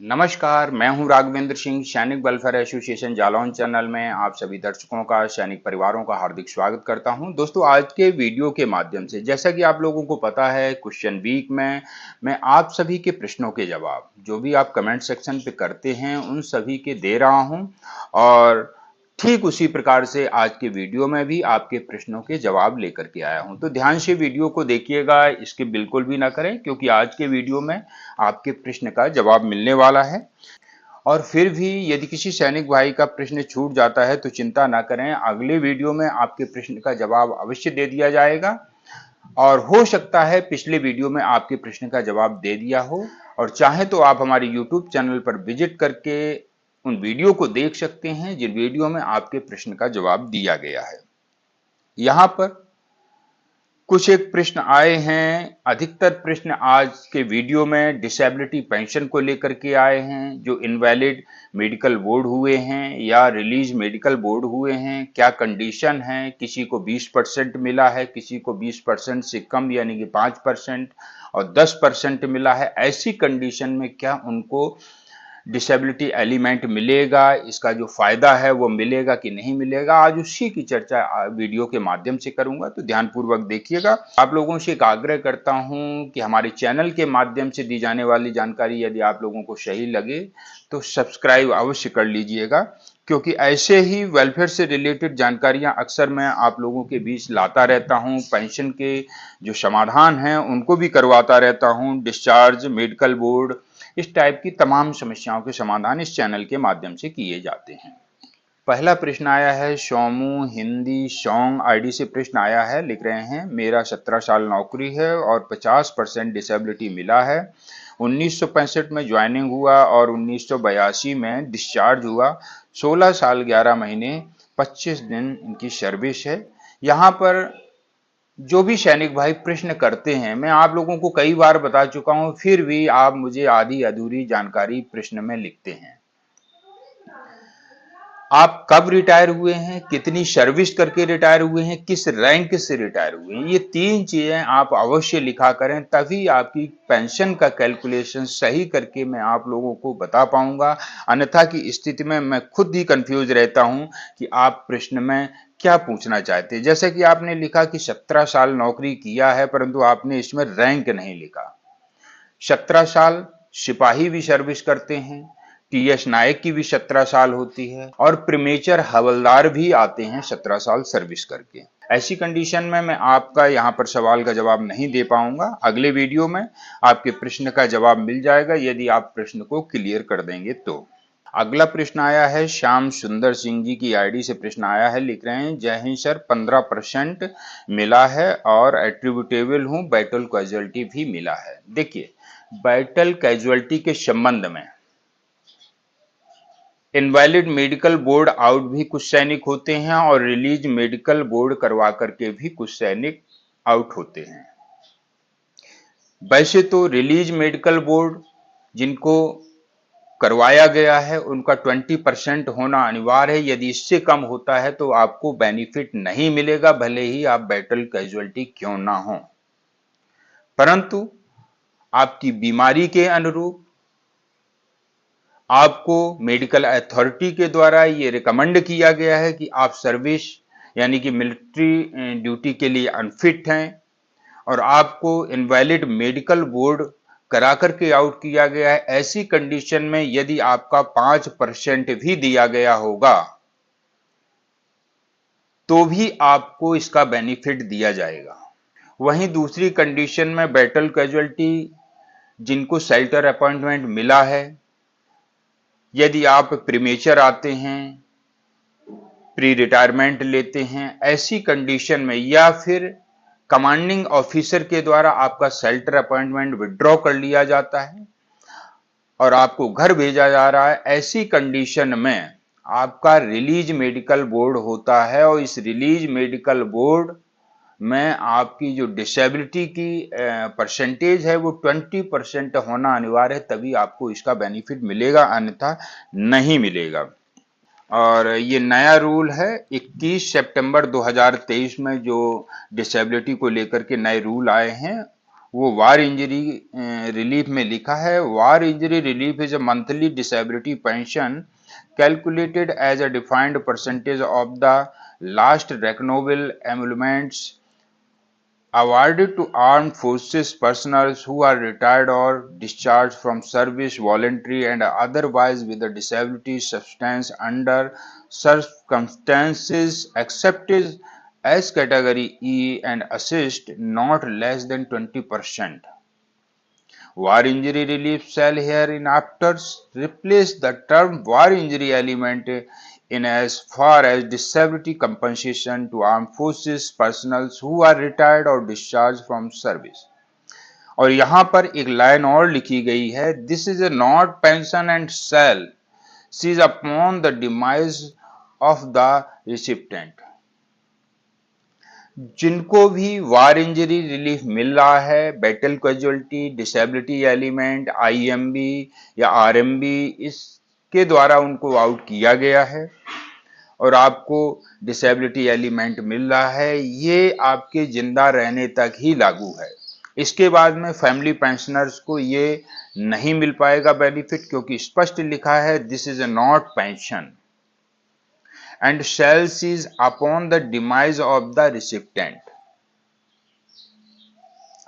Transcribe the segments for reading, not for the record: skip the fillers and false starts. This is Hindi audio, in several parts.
नमस्कार, मैं हूं राघवेंद्र सिंह। सैनिक वेलफेयर एसोसिएशन जालौन चैनल में आप सभी दर्शकों का, सैनिक परिवारों का हार्दिक स्वागत करता हूं। दोस्तों, आज के वीडियो के माध्यम से जैसा कि आप लोगों को पता है, क्वेश्चन वीक में मैं आप सभी के प्रश्नों के जवाब जो भी आप कमेंट सेक्शन पे करते हैं उन सभी के दे रहा हूं और ठीक उसी प्रकार से आज के वीडियो में भी आपके प्रश्नों के जवाब लेकर के आया हूं। तो ध्यान से वीडियो को देखिएगा, इसके बिल्कुल भी ना करें, क्योंकि आज के वीडियो में आपके प्रश्न का जवाब मिलने वाला है। और फिर भी यदि किसी सैनिक भाई का प्रश्न छूट जाता है तो चिंता ना करें, अगले वीडियो में आपके प्रश्न का जवाब अवश्य दे दिया जाएगा। और हो सकता है पिछले वीडियो में आपके प्रश्न का जवाब दे दिया हो, और चाहे तो आप हमारे यूट्यूब चैनल पर विजिट करके उन वीडियो को देख सकते हैं जिन वीडियो में आपके प्रश्न का जवाब दिया गया है। यहाँ पर कुछ एक प्रश्न आए हैं। अधिकतर प्रश्न आज के वीडियो में डिसेबिलिटी पेंशन को लेकर के आए हैं। जो इनवैलिड मेडिकल बोर्ड हुए हैं या रिलीज मेडिकल बोर्ड हुए हैं, क्या कंडीशन है। किसी को 20% मिला है, किसी को 20% से कम यानी कि 5% और 10% मिला है। ऐसी कंडीशन में क्या उनको डिसेबिलिटी एलिमेंट मिलेगा, इसका जो फायदा है वो मिलेगा कि नहीं मिलेगा, आज उसी की चर्चा वीडियो के माध्यम से करूंगा। तो ध्यानपूर्वक देखिएगा। आप लोगों से एक आग्रह करता हूं कि हमारे चैनल के माध्यम से दी जाने वाली जानकारी यदि आप लोगों को सही लगे तो सब्सक्राइब अवश्य कर लीजिएगा, क्योंकि ऐसे ही वेलफेयर से रिलेटेड जानकारियां अक्सर मैं आप लोगों के बीच लाता रहता हूं। पेंशन के जो समाधान हैं उनको भी करवाता रहता हूं। डिस्चार्ज, मेडिकल बोर्ड, इस टाइप की तमाम समस्याओं के समाधान इस चैनल के माध्यम से किए जाते हैं। पहला प्रश्न आया है सोमू हिंदी सॉन्ग आईडी से। प्रश्न आया है, लिख रहे हैं, मेरा 17 साल नौकरी है और 50% डिसेबिलिटी मिला है। 1965 में ज्वाइनिंग हुआ और 1982 में डिस्चार्ज हुआ। 16 साल 11 महीने 25 दिन इनकी सर्विस है। यहाँ पर जो भी सैनिक भाई प्रश्न करते हैं, मैं आप लोगों को कई बार बता चुका हूं, फिर भी आप मुझे आधी अधूरी जानकारी प्रश्न में लिखते हैं। आप कब रिटायर हुए हैं, कितनी सर्विस करके रिटायर हुए हैं, किस रैंक से रिटायर हुए हैं, ये 3 चीजें आप अवश्य लिखा करें, तभी आपकी पेंशन का कैलकुलेशन सही करके मैं आप लोगों को बता पाऊंगा। अन्यथा की स्थिति में मैं खुद ही कंफ्यूज रहता हूं कि आप प्रश्न में क्या पूछना चाहते हैं। जैसे कि आपने लिखा कि 17 साल नौकरी किया है, परंतु आपने इसमें रैंक नहीं लिखा। 17 साल सिपाही भी सर्विस करते हैं, टीएस नायक की भी 17 साल होती है, और प्रीमेचर हवलदार भी आते हैं 17 साल सर्विस करके। ऐसी कंडीशन में मैं आपका यहाँ पर सवाल का जवाब नहीं दे पाऊंगा। अगले वीडियो में आपके प्रश्न का जवाब मिल जाएगा यदि आप प्रश्न को क्लियर कर देंगे तो। अगला प्रश्न आया है श्याम सुंदर सिंह जी की आईडी से। प्रश्न आया है, लिख रहे हैं, जय हिंद सर, 15% मिला है और एट्रीब्यूटेबल हूं, बैटल कैजुअलिटी भी मिला है। देखिए, बैटल कैजुअलिटी के संबंध में इनवैलिड मेडिकल बोर्ड आउट भी कुछ सैनिक होते हैं और रिलीज मेडिकल बोर्ड करवा करके भी कुछ सैनिक आउट होते हैं। वैसे तो रिलीज मेडिकल बोर्ड जिनको करवाया गया है उनका 20% होना अनिवार्य है। यदि इससे कम होता है तो आपको बेनिफिट नहीं मिलेगा, भले ही आप बैटल कैजुअलिटी क्यों ना हो। परंतु आपकी बीमारी के अनुरूप आपको मेडिकल अथॉरिटी के द्वारा ये रिकमेंड किया गया है कि आप सर्विस यानी कि मिलिट्री ड्यूटी के लिए अनफिट हैं और आपको इनवैलिड मेडिकल बोर्ड करा करके आउट किया गया है। ऐसी कंडीशन में यदि आपका 5% भी दिया गया होगा तो भी आपको इसका बेनिफिट दिया जाएगा। वहीं दूसरी कंडीशन में बैटल कैजुअलिटी जिनको शेल्टर अपॉइंटमेंट मिला है, यदि आप प्रीमेचर आते हैं, प्री रिटायरमेंट लेते हैं, ऐसी कंडीशन में या फिर कमांडिंग ऑफिसर के द्वारा आपका शेल्टर अपॉइंटमेंट विड्रॉ कर लिया जाता है और आपको घर भेजा जा रहा है, ऐसी कंडीशन में आपका रिलीज मेडिकल बोर्ड होता है और इस रिलीज मेडिकल बोर्ड में आपकी जो डिसेबिलिटी की परसेंटेज है वो 20% होना अनिवार्य है, तभी आपको इसका बेनिफिट मिलेगा, अन्यथा नहीं मिलेगा। और ये नया रूल है 21 सितंबर 2023 में जो डिसेबिलिटी को लेकर के नए रूल आए हैं वो वार इंजरी रिलीफ में लिखा है, war injury relief is a monthly disability pension calculated as a defined percentage of the last recoverable emoluments awarded to armed forces personnel who are retired or discharged from service voluntary and otherwise with a disability substance under circumstances accepted as category E and assist not less than 20%. War injury relief shall hereinafter replace the term war injury element in as far as disability compensation to armed forces personnel who are retired or discharged from service. और यहां पर एक लाइन और लिखी गई है, this is a not pension and shall cease upon the demise of the recipient. जिनको भी वार इंजरी रिलीफ मिल रहा है, battle casualty, disability element, IMB या आरएमबी, इसके द्वारा उनको आउट किया गया है और आपको डिसेबिलिटी एलिमेंट मिल रहा है, ये आपके जिंदा रहने तक ही लागू है। इसके बाद में फैमिली पेंशनर्स को ये नहीं मिल पाएगा बेनिफिट, क्योंकि स्पष्ट लिखा है this is a not pension and shall cease upon the demise of the recipient।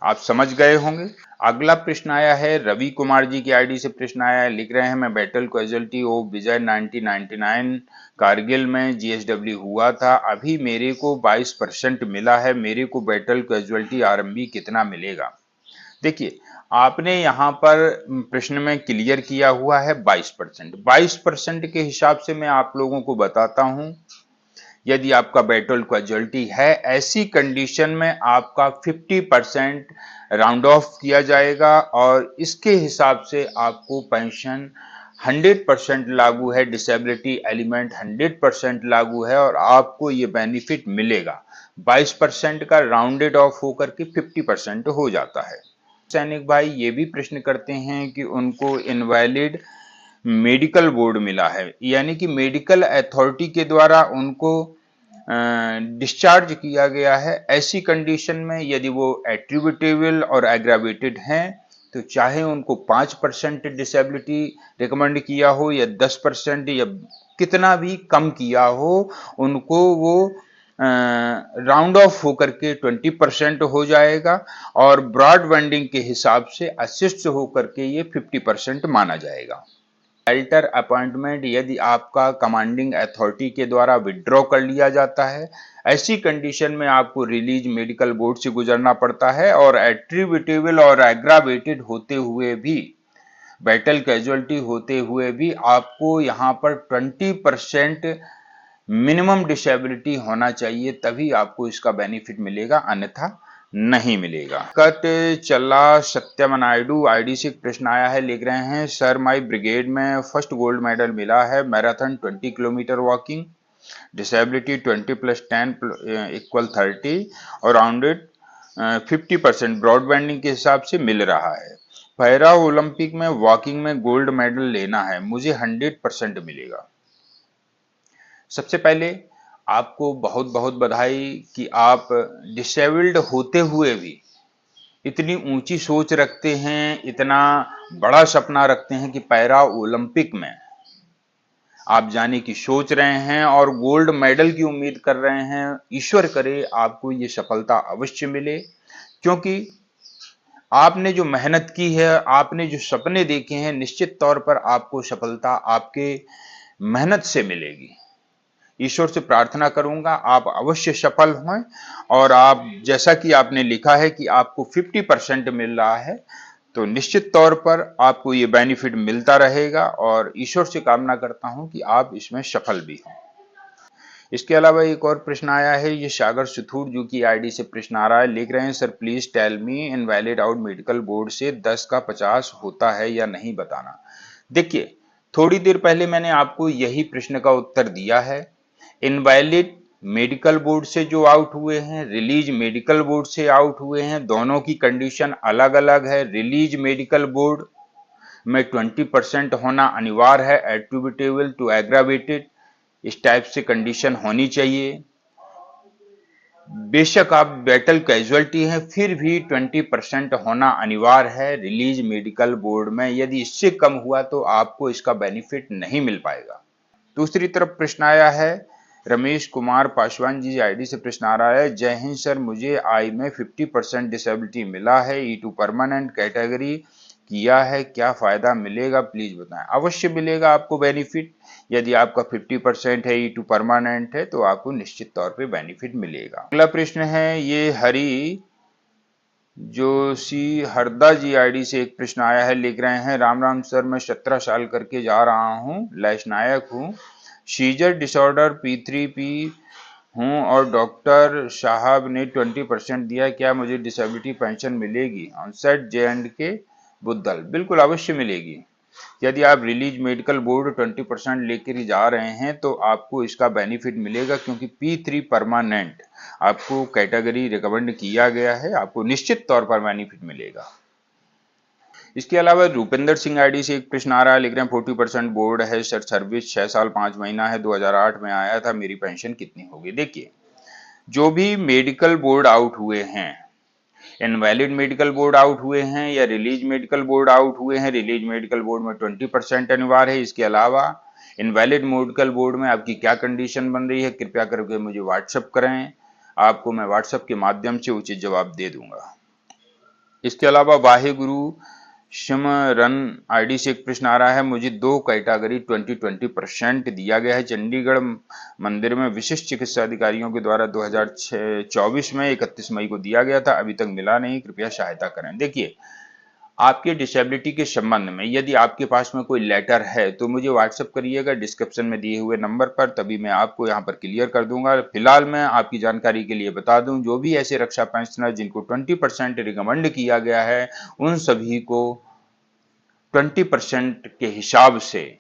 आप समझ गए होंगे। अगला प्रश्न आया है, रवि कुमार जी की आईडी से प्रश्न आया है, लिख रहे हैं मैं बैटल कैजुअलिटी ऑफ विजय 1999 कारगिल में जीएसडब्ल्यू हुआ था, अभी मेरे को 22% मिला है, मेरे को बैटल कैजुअलिटी आरएमबी कितना मिलेगा। देखिए आपने यहां पर प्रश्न में क्लियर किया हुआ है 22%। 22% के हिसाब से मैं आप लोगों को बताता हूं, यदि आपका बैटल कैजुअलिटी है, ऐसी कंडीशन में आपका 50% राउंड ऑफ किया जाएगा और इसके हिसाब से आपको पेंशन 100% लागू है, डिसेबिलिटी एलिमेंट 100% लागू है और आपको ये बेनिफिट मिलेगा। 22% का राउंडेड ऑफ होकर के 50% हो जाता है। सैनिक भाई ये भी प्रश्न करते हैं कि उनको इनवैलिड मेडिकल बोर्ड मिला है, यानी कि मेडिकल अथॉरिटी के द्वारा उनको डिस्चार्ज किया गया है। ऐसी कंडीशन में यदि वो एट्रीब्यूटेबल और एग्रावेटेड हैं तो चाहे उनको 5% डिसेबिलिटी रिकमेंड किया हो या 10% या कितना भी कम किया हो, उनको वो राउंड ऑफ होकर के 20% हो जाएगा और ब्रॉड बैंडिंग के हिसाब से असिस्ट होकर के ये 50% माना जाएगा। शेल्टर अपॉइंटमेंट यदि आपका कमांडिंग अथॉरिटी के द्वारा विड्रॉ कर लिया जाता है, ऐसी कंडीशन में आपको रिलीज मेडिकल बोर्ड से गुजरना पड़ता है और एट्रीब्यूटेबल और एग्रावेटेड होते हुए भी, बैटल कैजुअलिटी होते हुए भी आपको यहां पर 20% मिनिमम डिसेबिलिटी होना चाहिए, तभी आपको इसका बेनिफिट मिलेगा, अन्यथा नहीं मिलेगा। कट चला सत्यम नायडू आईडी से प्रश्न आया है, लिख रहे हैं सर माई ब्रिगेड में फर्स्ट गोल्ड मेडल मिला है, मैराथन 20 किलोमीटर वॉकिंग, डिसेबिलिटी 20 + 10 = 30 और राउंडेड 50% ब्रॉडबैंडिंग के हिसाब से मिल रहा है। पैरा ओलंपिक में वॉकिंग में गोल्ड मेडल लेना है, मुझे 100% मिलेगा। सबसे पहले आपको बहुत बहुत बधाई कि आप डिसेबल्ड होते हुए भी इतनी ऊंची सोच रखते हैं, इतना बड़ा सपना रखते हैं कि पैरा ओलंपिक में आप जाने की सोच रहे हैं और गोल्ड मेडल की उम्मीद कर रहे हैं। ईश्वर करे आपको ये सफलता अवश्य मिले, क्योंकि आपने जो मेहनत की है, आपने जो सपने देखे हैं, निश्चित तौर पर आपको सफलता आपके मेहनत से मिलेगी। ईश्वर से प्रार्थना करूंगा आप अवश्य सफल हों और आप जैसा कि आपने लिखा है कि आपको 50% मिल रहा है, तो निश्चित तौर पर आपको ये बेनिफिट मिलता रहेगा और ईश्वर से कामना करता हूं कि आप इसमें सफल भी हों। इसके अलावा एक और प्रश्न आया है, ये सागर सुथूर जो की आईडी से प्रश्न आ रहा है, लिख रहे हैं sir please tell me invalid out medical board से 10 का 50 होता है या नहीं बताना। देखिए थोड़ी देर पहले मैंने आपको यही प्रश्न का उत्तर दिया है। इनवैलिड मेडिकल बोर्ड से जो आउट हुए हैं, रिलीज मेडिकल बोर्ड से आउट हुए हैं, दोनों की कंडीशन अलग अलग है। रिलीज मेडिकल बोर्ड में 20% होना अनिवार्य है, एट्रीब्यूटेबल टू एग्रावेटेड, इस टाइप से कंडीशन होनी चाहिए। बेशक आप बैटल कैजुअल्टी हैं, फिर भी 20% होना अनिवार्य है रिलीज मेडिकल बोर्ड में। यदि इससे कम हुआ तो आपको इसका बेनिफिट नहीं मिल पाएगा। दूसरी तरफ प्रश्न आया है रमेश कुमार पासवान जी आईडी से। प्रश्न आ रहा है, जय हिंद सर, मुझे आई में 50% डिसेबिलिटी मिला है, E2 परमानेंट कैटेगरी किया है, क्या फायदा मिलेगा प्लीज बताएं। अवश्य मिलेगा आपको बेनिफिट। यदि आपका 50% है, E2 परमानेंट है, तो आपको निश्चित तौर पे बेनिफिट मिलेगा। अगला प्रश्न है, ये हरी जोशी हरदा जी आईडी से एक प्रश्न आया है, लिख रहे हैं, राम राम सर, मैं 17 साल करके जा रहा हूँ, लैश नायक हूँ, सीजर डिसऑर्डर P3P हूँ और डॉक्टर साहब ने 20% दिया, क्या मुझे डिसेबिलिटी पेंशन मिलेगी? ऑनसेट J&K बुद्धल। बिल्कुल अवश्य मिलेगी। यदि आप रिलीज मेडिकल बोर्ड 20% लेकर ही जा रहे हैं तो आपको इसका बेनिफिट मिलेगा, क्योंकि P3 परमानेंट आपको कैटेगरी रिकमेंड किया गया है, आपको निश्चित तौर पर बेनिफिट मिलेगा। इसके अलावा रूपेंद्र सिंह आईडी से एक प्रश्न आ रहा है, लिख रहे हैं 40% बोर्ड है सर, सर्विस 6 साल 5 महीना है, 2008 में आया था, मेरी पेंशन कितनी होगी? देखिए, जो भी मेडिकल बोर्ड आउट हुए हैं, इनवैलिड मेडिकल बोर्ड आउट हुए हैं या रिलीज मेडिकल बोर्ड आउट हुए हैं, रिलीज मेडिकल बोर्ड में 20% अनिवार्य है। इसके अलावा इनवैलिड मेडिकल बोर्ड में आपकी क्या कंडीशन बन रही है, कृपया करके मुझे व्हाट्सएप करें, आपको मैं व्हाट्सएप के माध्यम से उचित जवाब दे दूंगा। इसके अलावा वाहे गुरु सिमरन आईडी से एक प्रश्न आ रहा है, मुझे 2 कैटेगरी 20% दिया गया है, चंडीगढ़ मंदिर में विशिष्ट चिकित्सा अधिकारियों के द्वारा 2024 में 31 मई को दिया गया था, अभी तक मिला नहीं, कृपया सहायता करें। देखिए, आपके डिसेबिलिटी के संबंध में यदि आपके पास में कोई लेटर है तो मुझे व्हाट्सएप करिएगा डिस्क्रिप्शन में दिए हुए नंबर पर, तभी मैं आपको यहां पर क्लियर कर दूंगा। फिलहाल मैं आपकी जानकारी के लिए बता दूं, जो भी ऐसे रक्षा पेंशनर जिनको 20% रिकमेंड किया गया है, उन सभी को 20% के हिसाब से,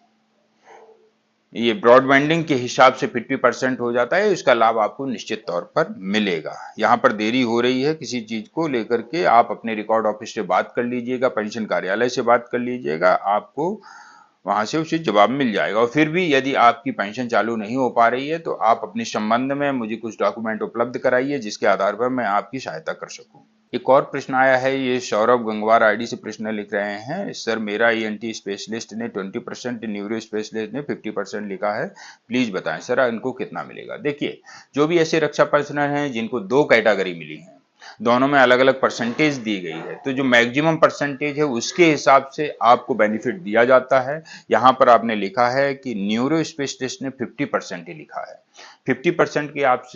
ये ब्रॉडबैंडिंग के हिसाब से 50% हो जाता है, इसका लाभ आपको निश्चित तौर पर मिलेगा। यहाँ पर देरी हो रही है किसी चीज को लेकर के, आप अपने रिकॉर्ड ऑफिस से बात कर लीजिएगा, पेंशन कार्यालय से बात कर लीजिएगा, आपको वहां से उसे जवाब मिल जाएगा। और फिर भी यदि आपकी पेंशन चालू नहीं हो पा रही है तो आप अपने संबंध में मुझे कुछ डॉक्यूमेंट उपलब्ध कराइए, जिसके आधार पर मैं आपकी सहायता कर सकूं। एक और प्रश्न आया है, ये सौरभ गंगवार आईडी से प्रश्न लिख रहे हैं, सर मेरा ENT स्पेशलिस्ट ने 20%, न्यूरो स्पेशलिस्ट ने 50% लिखा है, प्लीज बताएं सर इनको कितना मिलेगा। देखिए, जो भी ऐसे रक्षा पेंशनर हैं जिनको 2 कैटेगरी मिली है, दोनों में अलग अलग परसेंटेज दी गई है, तो जो मैक्सिमम परसेंटेज है उसके हिसाब से आपको बेनिफिट दिया जाता है। यहाँ पर आपने लिखा है कि न्यूरो स्पेशलिस्ट ने 50% ही लिखा है। 50% के आप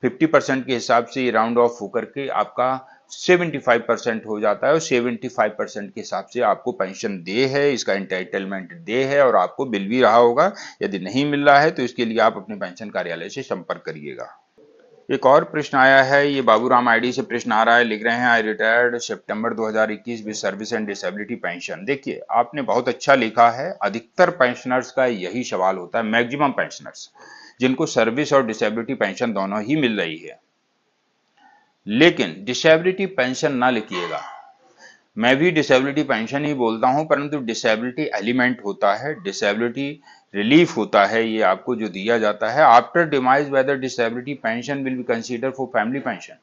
50% के हिसाब से ये राउंड ऑफ होकर के आपका 75% हो जाता है, और 75% के हिसाब से आपको पेंशन दे है, इसका एंटाइटलमेंट दे है, और आपको मिल भी रहा होगा। यदि नहीं मिल रहा है तो इसके लिए आप अपने पेंशन कार्यालय से संपर्क करिएगा। एक और प्रश्न आया है, ये बाबूराम आईडी से प्रश्न आ रहा है, लिख रहे हैं, I retired September 2021 with service and disability pension. देखिए, आपने बहुत अच्छा लिखा है, अधिकतर पेंशनर्स का यही सवाल होता है, मैक्सिमम पेंशनर्स जिनको सर्विस और डिसेबिलिटी पेंशन दोनों ही मिल रही है, लेकिन डिसेबिलिटी पेंशन ना लिखिएगा। मैं भी डिसेबिलिटी पेंशन ही बोलता हूं, परंतु डिसेबिलिटी एलिमेंट होता है, डिसेबिलिटी रिलीफ होता है, ये आपको जो दिया जाता है after demise, whether disability pension will be consider for family pension.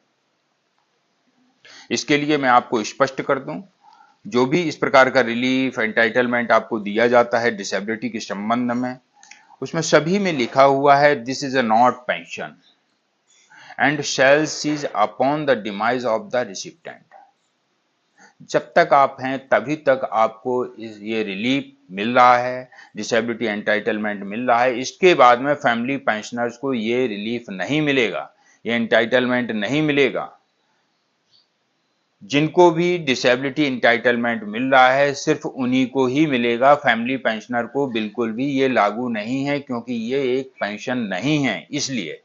इसके लिए मैं आपको स्पष्ट कर दूं, जो भी इस प्रकार का रिलीफ एंटाइटलमेंट आपको दिया जाता है डिसेबिलिटी के संबंध में, उसमें सभी में लिखा हुआ है, this is a not pension and shall cease upon the demise of the recipient. जब तक आप हैं तभी तक आपको ये रिलीफ मिल रहा है, डिसेबिलिटी एंटाइटलमेंट मिल रहा है। इसके बाद में फैमिली पेंशनर्स को ये रिलीफ नहीं मिलेगा, ये एंटाइटलमेंट नहीं मिलेगा। जिनको भी डिसेबिलिटी एंटाइटलमेंट मिल रहा है सिर्फ उन्हीं को ही मिलेगा, फैमिली पेंशनर को बिल्कुल भी ये लागू नहीं है, क्योंकि ये एक पेंशन नहीं है, इसलिए।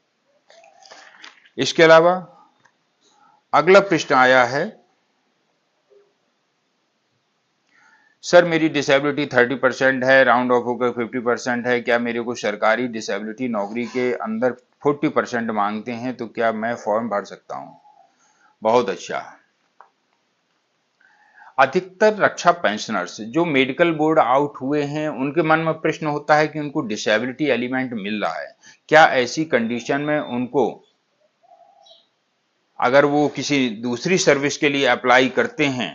इसके अलावा अगला प्रश्न आया है, सर मेरी डिसेबिलिटी 30% है, राउंड ऑफ होकर 50% है, क्या मेरे को सरकारी डिसेबिलिटी नौकरी के अंदर 40% मांगते हैं, तो क्या मैं फॉर्म भर सकता हूं? बहुत अच्छा। अधिकतर रक्षा पेंशनर्स जो मेडिकल बोर्ड आउट हुए हैं, उनके मन में प्रश्न होता है कि उनको डिसेबिलिटी एलिमेंट मिल रहा है, क्या ऐसी कंडीशन में उनको अगर वो किसी दूसरी सर्विस के लिए अप्लाई करते हैं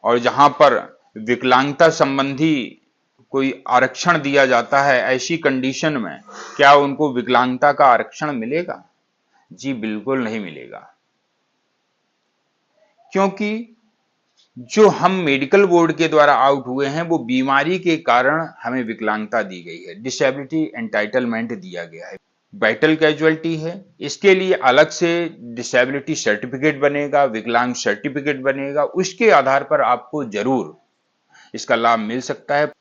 और जहां पर विकलांगता संबंधी कोई आरक्षण दिया जाता है, ऐसी कंडीशन में क्या उनको विकलांगता का आरक्षण मिलेगा? जी बिल्कुल नहीं मिलेगा, क्योंकि जो हम मेडिकल बोर्ड के द्वारा आउट हुए हैं वो बीमारी के कारण हमें विकलांगता दी गई है, डिसेबिलिटी एंटाइटलमेंट दिया गया है, वाइटल कैजुअलिटी है। इसके लिए अलग से डिसेबिलिटी सर्टिफिकेट बनेगा, विकलांग सर्टिफिकेट बनेगा, उसके आधार पर आपको जरूर इसका लाभ मिल सकता है।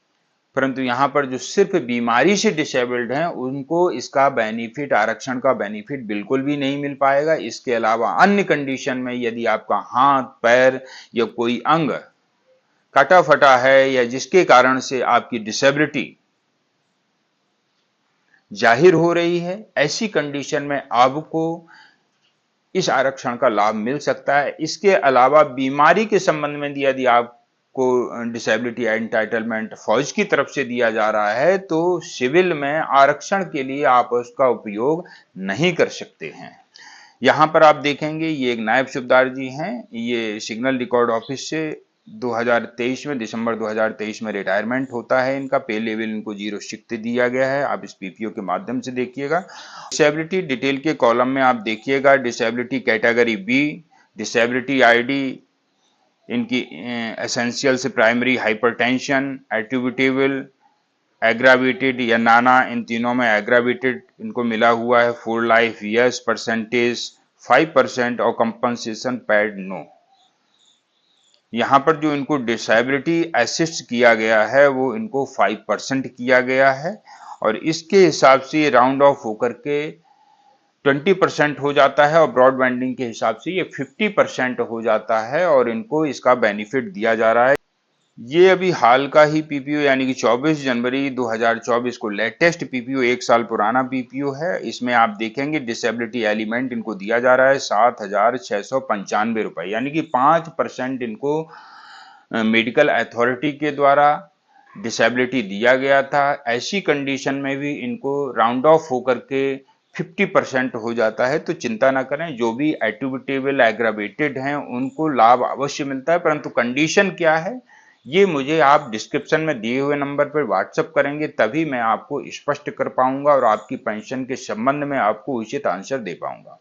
परंतु यहाँ पर जो सिर्फ बीमारी से डिसेबल्ड हैं उनको इसका बेनिफिट, आरक्षण का बेनिफिट बिल्कुल भी नहीं मिल पाएगा। इसके अलावा अन्य कंडीशन में यदि आपका हाथ, पैर या कोई अंग कटा फटा है या जिसके कारण से आपकी डिसेबिलिटी जाहिर हो रही है, ऐसी कंडीशन में आपको इस आरक्षण का लाभ मिल सकता है। इसके अलावा बीमारी के संबंध में यदि आपको डिसेबिलिटी एंटाइटलमेंट फौज की तरफ से दिया जा रहा है तो सिविल में आरक्षण के लिए आप उसका उपयोग नहीं कर सकते हैं। यहां पर आप देखेंगे ये एक नायब सूबेदार जी हैं, ये सिग्नल रिकॉर्ड ऑफिस से 2023 में, दिसंबर 2023 में रिटायरमेंट होता है इनका। पे लेवल इनको 0 दिया गया है, आप इस पीपीओ के माध्यम से देखिएगा। डिसेबिलिटी डिटेल के कॉलम में आप देखिएगा, disability category B, disability ID इनकी एसेंशियल से प्राइमरी हाइपरटेंशन, एट्रिब्यूटेबल, एग्रावेटेड या नाना, इन तीनों में एग्रावेटेड इनको मिला हुआ है। फॉर लाइफ यस, परसेंटेज 5% और कंपनसेशन पेड नो। यहाँ पर जो इनको डिसेबिलिटी असिस्ट किया गया है वो इनको 5% किया गया है और इसके हिसाब से राउंड ऑफ होकर के 20% हो जाता है और ब्रॉड बैंडिंग के हिसाब से ये 50% हो जाता है और इनको इसका बेनिफिट दिया जा रहा है। ये अभी हाल का ही पीपीओ यानी कि 24 जनवरी 2024 को लेटेस्ट पीपीओ, 1 साल पुराना पीपीओ है। इसमें आप देखेंगे डिसेबिलिटी एलिमेंट इनको दिया जा रहा है 7,695 रुपए, यानी कि 5% इनको मेडिकल अथॉरिटी के द्वारा डिसेबिलिटी दिया गया था। ऐसी कंडीशन में भी इनको राउंड ऑफ होकर के 50% हो जाता है। तो चिंता ना करें, जो भी एट्रिब्यूटेबल एग्रावेटेड हैं उनको लाभ अवश्य मिलता है, परंतु कंडीशन क्या है ये मुझे आप डिस्क्रिप्शन में दिए हुए नंबर पर व्हाट्सएप करेंगे, तभी मैं आपको स्पष्ट कर पाऊंगा और आपकी पेंशन के संबंध में आपको उचित आंसर दे पाऊंगा।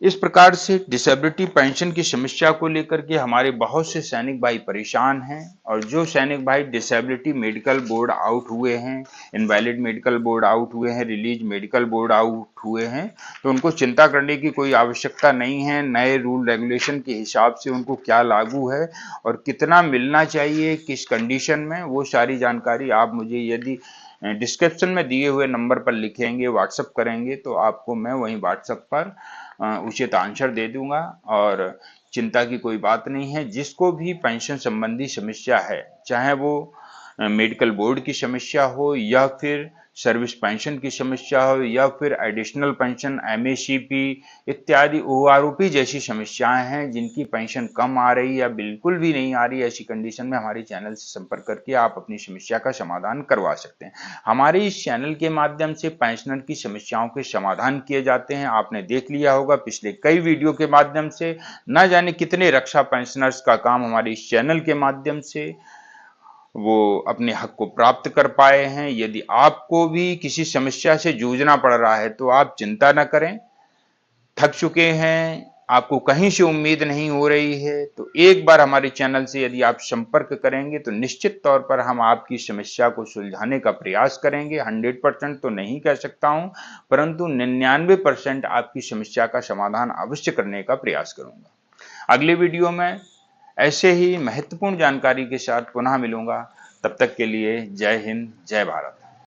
इस प्रकार से डिसेबिलिटी पेंशन की समस्या को लेकर के हमारे बहुत से सैनिक भाई परेशान हैं और जो सैनिक भाई डिसेबिलिटी मेडिकल बोर्ड आउट हुए हैं, इनवैलिड मेडिकल बोर्ड आउट हुए हैं, रिलीज मेडिकल बोर्ड आउट हुए हैं, तो उनको चिंता करने की कोई आवश्यकता नहीं है। नए रूल रेगुलेशन के हिसाब से उनको क्या लागू है और कितना मिलना चाहिए, किस कंडीशन में, वो सारी जानकारी आप मुझे यदि डिस्क्रिप्शन में दिए हुए नंबर पर लिखेंगे, व्हाट्सएप करेंगे, तो आपको मैं वहीं व्हाट्सएप पर उचित आंसर दे दूंगा। और चिंता की कोई बात नहीं है। जिसको भी पेंशन संबंधी समस्या है, चाहे वो मेडिकल बोर्ड की समस्या हो या फिर सर्विस पेंशन की समस्या हो या फिर एडिशनल पेंशन, एमएसीपी इत्यादि ओआरओपी जैसी समस्याएं हैं जिनकी पेंशन कम आ रही या बिल्कुल भी नहीं आ रही, ऐसी कंडीशन में हमारे चैनल से संपर्क करके आप अपनी समस्या का समाधान करवा सकते हैं। हमारे इस चैनल के माध्यम से पेंशनर की समस्याओं के समाधान किए जाते हैं। आपने देख लिया होगा पिछले कई वीडियो के माध्यम से, न जाने कितने रक्षा पेंशनर्स का काम हमारे इस चैनल के माध्यम से वो अपने हक को प्राप्त कर पाए हैं। यदि आपको भी किसी समस्या से जूझना पड़ रहा है तो आप चिंता न करें, थक चुके हैं, आपको कहीं से उम्मीद नहीं हो रही है, तो एक बार हमारे चैनल से यदि आप संपर्क करेंगे तो निश्चित तौर पर हम आपकी समस्या को सुलझाने का प्रयास करेंगे। 100% तो नहीं कह सकता हूं, परंतु 99% आपकी समस्या का समाधान अवश्य करने का प्रयास करूंगा। अगले वीडियो में ऐसे ही महत्वपूर्ण जानकारी के साथ पुनः मिलूंगा। तब तक के लिए जय हिंद, जय भारत।